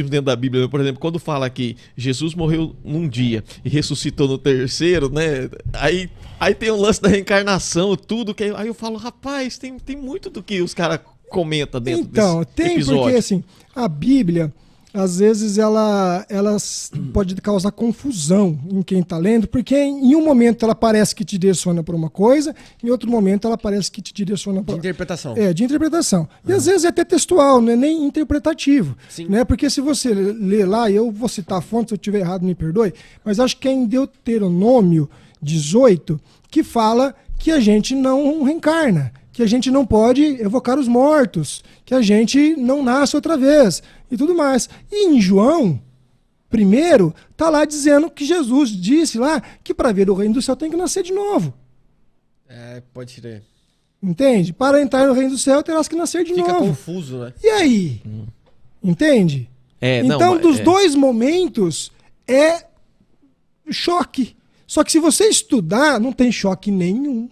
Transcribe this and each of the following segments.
mesmo dentro da Bíblia. Por exemplo, quando fala que Jesus morreu num dia e ressuscitou no terceiro, né? Aí tem o lance da reencarnação, tudo. Aí eu falo, rapaz, tem muito do que os caras comentam dentro desse episódio. Então, tem, porque assim, a Bíblia, às vezes, ela pode causar confusão em quem está lendo, porque em um momento ela parece que te direciona para uma coisa, em outro momento ela parece que te direciona para... De interpretação. De interpretação. E às vezes é até textual, não é nem interpretativo. Sim. Né? Porque se você ler lá, eu vou citar a fonte, se eu estiver errado, me perdoe, mas acho que é em Deuteronômio 18, que fala que a gente não reencarna, que a gente não pode evocar os mortos, que a gente não nasce outra vez e tudo mais. E em João, primeiro, está lá dizendo que Jesus disse lá que para ver o reino do céu tem que nascer de novo. Pode ser. Entende? Para entrar no reino do céu terás que nascer de novo. Fica confuso, né? E aí? Entende? Então, dos dois momentos, é choque. Só que se você estudar, não tem choque nenhum.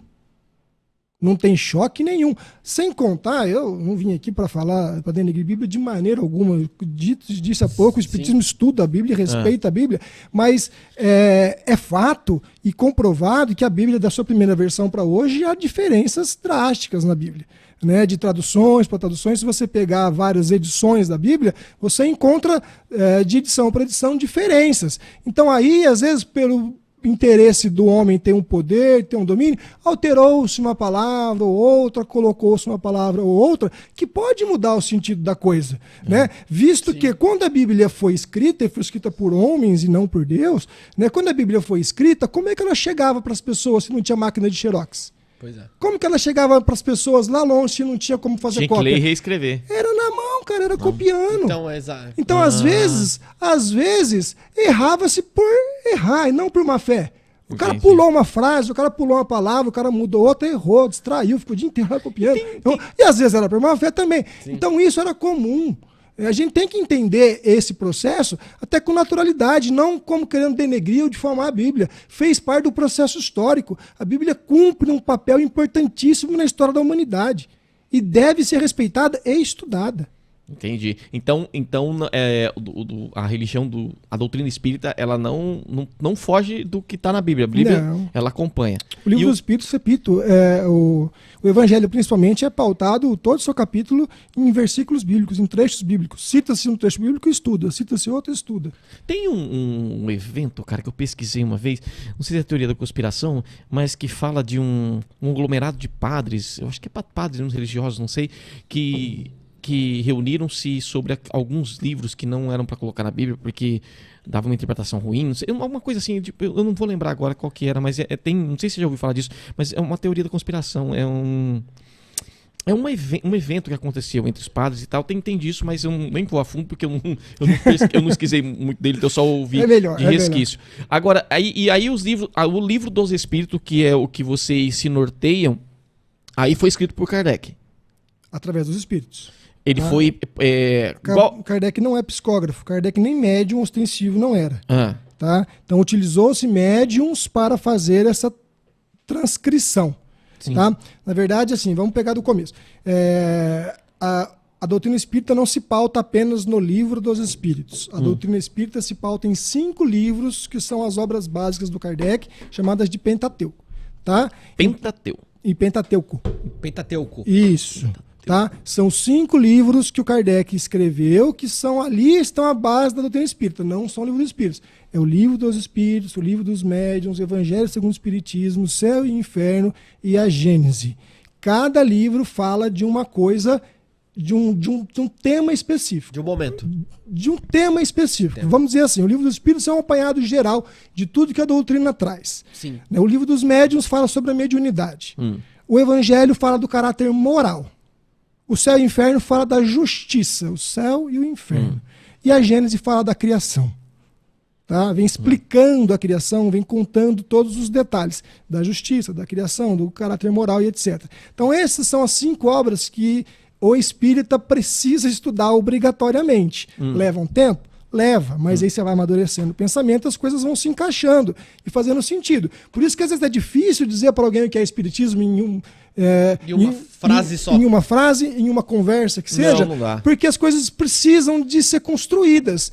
Não tem choque nenhum. Sem contar, eu não vim aqui para falar, para denegrir a Bíblia de maneira alguma. Disse há pouco, o Espiritismo estuda a Bíblia, respeita a Bíblia, mas é fato e comprovado que a Bíblia, da sua primeira versão para hoje, há diferenças drásticas na Bíblia. Né, de traduções para traduções, se você pegar várias edições da Bíblia, você encontra de edição para edição diferenças. Então aí, às vezes, pelo interesse do homem ter um poder, ter um domínio, alterou-se uma palavra ou outra, colocou-se uma palavra ou outra, que pode mudar o sentido da coisa, né? Visto que quando a Bíblia foi escrita, e foi escrita por homens e não por Deus, né? Quando a Bíblia foi escrita, como é que ela chegava para as pessoas se não tinha máquina de xerox? Pois é. Como que ela chegava para as pessoas lá longe se não tinha como fazer tinha cópia? Tinha que ler e reescrever. Era na mão, cara, era copiando. Então, às vezes, errava-se por errar e não por má fé. O cara pulou uma frase, o cara pulou uma palavra, o cara mudou outra, errou, distraiu, ficou o dia inteiro lá copiando. E às vezes era por má fé também. Sim. Então isso era comum. A gente tem que entender esse processo até com naturalidade, não como querendo denegrir ou difamar a Bíblia. Fez parte do processo histórico. A Bíblia cumpre um papel importantíssimo na história da humanidade e deve ser respeitada e estudada. Entendi. Então a religião, a doutrina espírita, ela não foge do que está na Bíblia. A Bíblia, ela acompanha. O livro dos Espíritos, repito, o Evangelho principalmente é pautado, todo o seu capítulo, em versículos bíblicos, em trechos bíblicos. Cita-se um trecho bíblico, estuda. Cita-se outro, estuda. Tem um evento, cara, que eu pesquisei uma vez, não sei se é a teoria da conspiração, mas que fala de um aglomerado de padres, eu acho que é padres religiosos, não sei, que reuniram-se sobre alguns livros que não eram para colocar na Bíblia porque dava uma interpretação ruim, não sei, alguma coisa assim, tipo, eu não vou lembrar agora qual que era, mas não sei se você já ouviu falar disso, mas é uma teoria da conspiração, é um evento que aconteceu entre os padres e tal, tem disso, mas eu nem vou a fundo porque eu não esquisei muito dele, então eu só ouvi de resquício. Agora, aí o livro dos Espíritos, que é o que vocês se norteiam, aí foi escrito por Kardec. Através dos Espíritos. Ele foi... Kardec não é psicógrafo. Kardec nem médium ostensivo não era. Tá? Então, utilizou-se médiums para fazer essa transcrição. Tá? Na verdade, assim, vamos pegar do começo. A doutrina espírita não se pauta apenas no livro dos Espíritos. A doutrina espírita se pauta em 5 livros, que são as obras básicas do Kardec, chamadas de Pentateuco. Tá? Pentateuco. Isso. Tá? São 5 livros que o Kardec escreveu, que estão à base da doutrina espírita, não são o livro dos Espíritos. É o livro dos Espíritos, o livro dos Médiuns, o Evangelho segundo o Espiritismo, o Céu e o Inferno e a Gênese. Cada livro fala de uma coisa, de um tema específico. De um momento. De um tema específico. Vamos dizer assim, o livro dos Espíritos é um apanhado geral de tudo que a doutrina traz. Sim. O livro dos Médiuns fala sobre a mediunidade. O Evangelho fala do caráter moral. O Céu e o Inferno fala da justiça, o céu e o inferno. E a Gênese fala da criação. Tá? Vem explicando a criação, vem contando todos os detalhes da justiça, da criação, do caráter moral e etc. Então essas são as 5 obras que o espírita precisa estudar obrigatoriamente. Levam tempo? Leva, mas aí você vai amadurecendo o pensamento, as coisas vão se encaixando e fazendo sentido. Por isso que às vezes é difícil dizer para alguém o que é espiritismo em uma frase só. Em uma frase, em uma conversa que seja, não dá. porque as coisas precisam de ser construídas.